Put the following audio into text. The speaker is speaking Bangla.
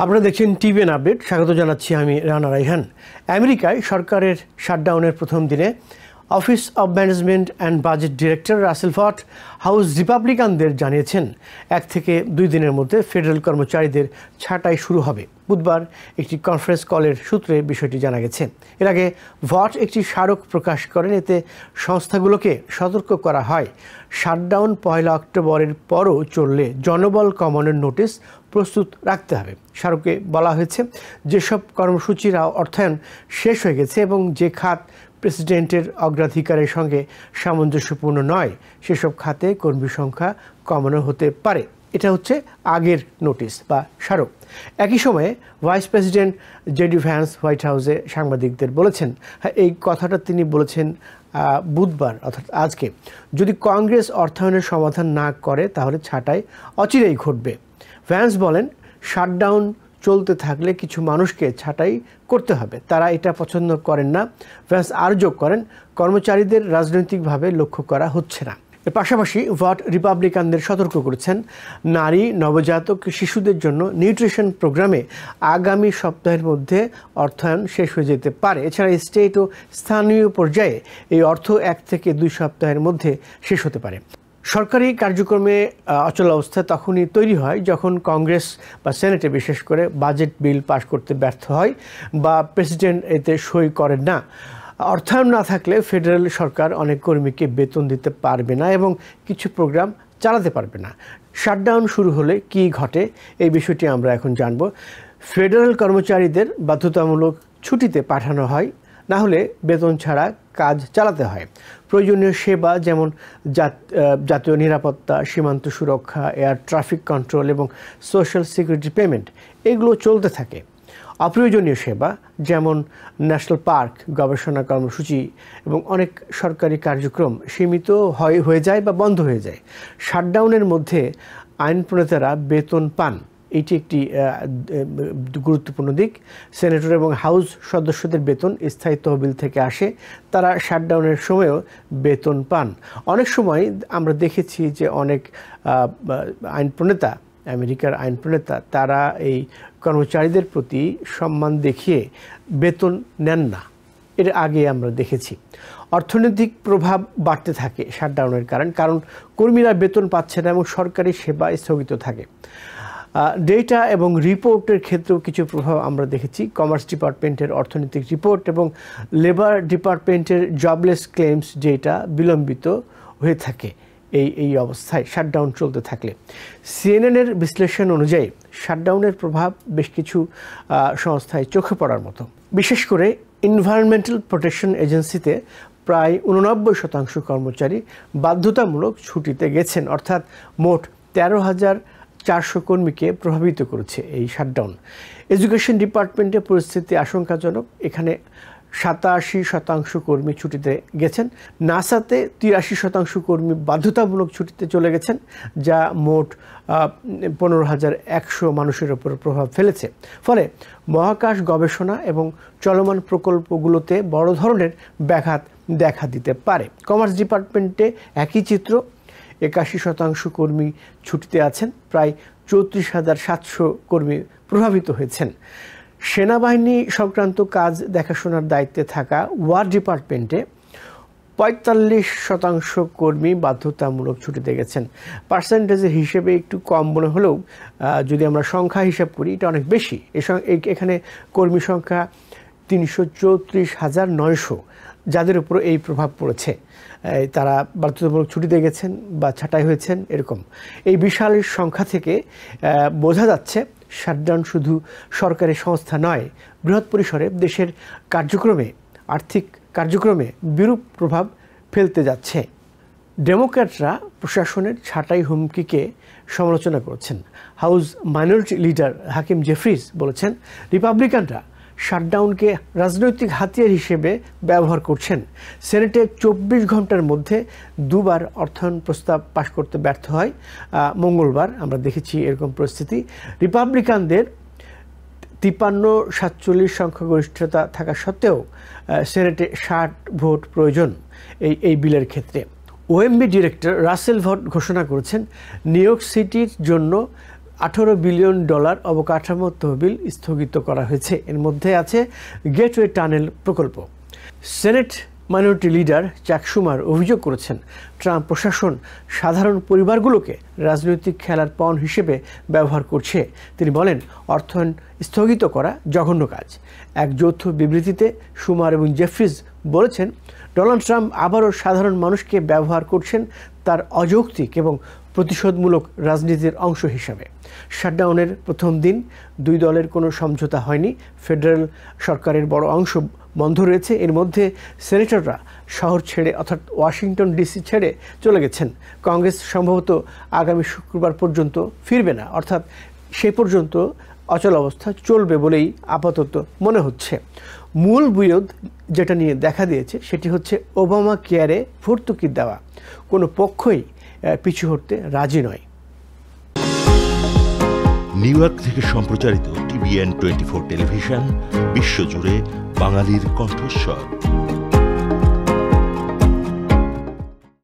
আপনারা দেখছেন টিভিএন আপডেট। স্বাগত জানাচ্ছি আমি রানা রাইহান। আমেরিকায় সরকারের শাটডাউনের প্রথম দিনে office of management and budget director Russell Vought house রিপাবলিকানদের জানিয়েছেন 1 থেকে 2 দিনের মধ্যে ফেডারেল কর্মচারীদের ছাঁটাই শুরু হবে। বুধবার একটি কনফারেন্স কলের সূত্রে বিষয়টি জানা গেছে। এর আগে ভট একটি স্মারক প্রকাশ করেন। এতে সংস্থাগুলোকে সতর্ক করা হয়, শাটডাউন 1 অক্টোবরের পরও চললে জনবল কমানোর নোটিশ প্রস্তুত রাখতে হবে। স্মারকে বলা হয়েছে, যেসব কর্মসূচির অর্থায়ন শেষ হয়ে গেছে এবং যে খাত প্রেসিডেন্টের অগ্রাধিকারের সঙ্গে সামঞ্জস্যপূর্ণ নয় সেসব খাতে কর্মী সংখ্যা কমানো হতে পারে। এটা হচ্ছে আগের নোটিশ বা স্মারক। একই সময়ে vice president JD Vance white হাউসে সাংবাদিকদের বলেছেন, এই কথাটা তিনি বলেছেন বুধবার অর্থাৎ আজকে, যদি কংগ্রেস অর্থায়নের সমাধান না করে তাহলে ছাঁটাই অচিরেই ঘটবে। ভ্যান্স বলেন, শাটডাউন চলতে থাকলে কিছু মানুষকে ছাঁটাই করতে হবে, তারা এটা পছন্দ করেন না। ভ্যান্স আর যোগ করেন, কর্মচারীদের রাজনৈতিকভাবে লক্ষ্য করা হচ্ছে না। এর পাশাপাশি ভট রিপাবলিকানদের সতর্ক করেছেন, নারী, নবজাতক শিশুদের জন্য নিউট্রিশন প্রোগ্রামে আগামী সপ্তাহের মধ্যে অর্থায়ন শেষ হয়ে যেতে পারে। এছাড়া স্টেট ও স্থানীয় পর্যায়ে এই অর্থ 1 থেকে 2 সপ্তাহের মধ্যে শেষ হতে পারে। সরকারি কার্যক্রমে অচলাবস্থা তখনই তৈরি হয় যখন কংগ্রেস বা সেনেটে বিশেষ করে বাজেট বিল পাশ করতে ব্যর্থ হয় বা প্রেসিডেন্ট এতে সই করেন না। অর্থায়ন না থাকলে ফেডারেল সরকার অনেক কর্মীকে বেতন দিতে পারবে না এবং কিছু প্রোগ্রাম চালাতে পারবে না। শাটডাউন শুরু হলে কি ঘটে, এই বিষয়টি আমরা এখন জানব। ফেডারেল কর্মচারীদের বাধ্যতামূলক ছুটিতে পাঠানো হয়, না হলে বেতন ছাড়া কাজ চালাতে হয়। প্রয়োজনীয় সেবা যেমন জাতীয় নিরাপত্তা, সীমান্ত সুরক্ষা, এয়ার ট্রাফিক কন্ট্রোল এবং সোশ্যাল সিকিউরিটি পেমেন্ট এগুলো চলতে থাকে। অপ্রয়োজনীয় সেবা যেমন ন্যাশনাল পার্ক, গবেষণা কর্মসূচি এবং অনেক সরকারি কার্যক্রম সীমিত হয়ে যায় বা বন্ধ হয়ে যায়। শাটডাউনের মধ্যে আইন প্রণেতারা বেতন পান, এটি একটি গুরুত্বপূর্ণ দিক। সেনেটর এবং হাউস সদস্যদের বেতন স্থায়ী তহবিল থেকে আসে, তারা শাটডাউনের সময়ও বেতন পান। অনেক সময় আমরা দেখেছি যে অনেক আইন প্রণেতা, আমেরিকার আইন প্রণেতা, তারা এই কর্মচারীদের প্রতি সম্মান দেখিয়ে বেতন নেন না। এর আগে আমরা দেখেছি। অর্থনৈতিক প্রভাব বাড়তে থাকে শাটডাউনের কারণ কর্মীরা বেতন পাচ্ছে না এবং সরকারি সেবা স্থগিত থাকে। ডেটা এবং রিপোর্টের ক্ষেত্রেও কিছু প্রভাব আমরা দেখেছি। কমার্স ডিপার্টমেন্টের অর্থনৈতিক রিপোর্ট এবং লেবার ডিপার্টমেন্টের জবলেস ক্লেমস ডেটা বিলম্বিত হয়ে থাকে এই অবস্থায় শাটডাউন চলতে থাকলে। সিএনএনের বিশ্লেষণ অনুযায়ী শাটডাউনের প্রভাব বেশ কিছু সংস্থায় চোখে পড়ার মতো। বিশেষ করে এনভায়রনমেন্টাল প্রোটেকশন এজেন্সিতে প্রায় 89% কর্মচারী বাধ্যতামূলক ছুটিতে গেছেন, অর্থাৎ মোট 13,400 কর্মীকে প্রভাবিত করেছে এই শাটডাউন। এডুকেশন ডিপার্টমেন্টে পরিস্থিতি আশঙ্কাজনক, এখানে 87% কর্মী ছুটিতে গেছেন। নাসাতে 83% কর্মী বাধ্যতামূলক ছুটিতে চলে গেছেন, যা মোট 15,100 মানুষের ওপর প্রভাব ফেলেছে। ফলে মহাকাশ গবেষণা এবং চলমান প্রকল্পগুলোতে বড় ধরনের ব্যাঘাত দেখা দিতে পারে। কমার্স ডিপার্টমেন্টে একই চিত্র, 81% কর্মী ছুটিতে আছেন, প্রায় 34,700 কর্মী প্রভাবিত হয়েছেন। সেনাবাহিনী সংক্রান্ত কাজ দেখাশোনার দায়িত্বে থাকা ওয়ার ডিপার্টমেন্টে 45% কর্মী বাধ্যতামূলক ছুটিতে গেছেন। পার্সেন্টেজের হিসেবে একটু কম মনে হলেও যদি আমরা সংখ্যা হিসাব করি এটা অনেক বেশি। এখানে কর্মী সংখ্যা 334,900, যাদের উপর এই প্রভাব পড়েছে। তারা বাধ্যতামূলক ছুটিতে গেছেন বা ছাঁটাই হয়েছেন। এরকম এই বিশাল সংখ্যা থেকে বোঝা যাচ্ছে শাটডাউন শুধু সরকারি সংস্থা নয়, বৃহৎ পরিসরে দেশের কার্যক্রমে, আর্থিক কার্যক্রমে বিরূপ প্রভাব ফেলতে যাচ্ছে। ডেমোক্র্যাটরা প্রশাসনের ছাঁটাই হুমকিকে সমালোচনা করেছেন। হাউস মাইনরিটি লিডার হাকিম জেফ্রিজ বলেছেন, রিপাবলিকানরা শাটডাউনকে রাজনৈতিক হাতিয়ার হিসেবে ব্যবহার করছেন। সেনেটে 24 ঘন্টার মধ্যে 2 বার অর্থায়ন প্রস্তাব পাশ করতে ব্যর্থ হয়। মঙ্গলবার আমরা দেখেছি এরকম পরিস্থিতি। রিপাবলিকানদের 53-47 সংখ্যাগরিষ্ঠতা থাকা সত্ত্বেও সেনেটে 60 ভোট প্রয়োজন এই বিলের ক্ষেত্রে। ওএমবি ডিরেক্টর রাসেল ভট ঘোষণা করেছেন, নিউ ইয়র্ক সিটির জন্য $18 বিলিয়ন অবকাঠামো তহবিল স্থগিত করা হয়েছে। এর মধ্যে আছে গেটওয়ে টানেল প্রকল্প। সেনেট মাইনরিটি লিডার চাক শুমার অভিযোগ করেছেন, ট্রাম্প প্রশাসন সাধারণ পরিবারগুলোকে রাজনৈতিক খেলার পণ হিসেবে ব্যবহার করছে। তিনি বলেন, অর্থায়ন স্থগিত করা জঘন্য কাজ। এক যৌথ বিবৃতিতে শুমার এবং জেফ্রিজ বলেছেন, ডোনাল্ড ট্রাম্প আবারও সাধারণ মানুষকে ব্যবহার করছেন তার অযৌক্তিক এবং প্রতিশোধমূলক রাজনীতির অংশ হিসাবে। শাটডাউনের প্রথম দিন দুই দলের কোনো সমঝোতা হয়নি। ফেডারেল সরকারের বড় অংশ বন্ধ রয়েছে। এর মধ্যে সেনেটররা শহর ছেড়ে অর্থাৎ ওয়াশিংটন ডিসি ছেড়ে চলে গেছেন। কংগ্রেস সম্ভবত আগামী শুক্রবার পর্যন্ত ফিরবে না, অর্থাৎ সে পর্যন্ত অচল অবস্থা চলবে বলেই আপাতত মনে হচ্ছে। মূল বিরোধ যেটা নিয়ে দেখা দিয়েছে সেটি হচ্ছে ওবামা কেয়ারে ভর্তুকি দেওয়া। কোনো পক্ষই পিছু হটতে রাজি নয়। নিউ ইয়র্ক থেকে সম্প্রচারিত TVN 24 টেলিভিশন বিশ্বজুড়ে বাঙালির কণ্ঠস্বর।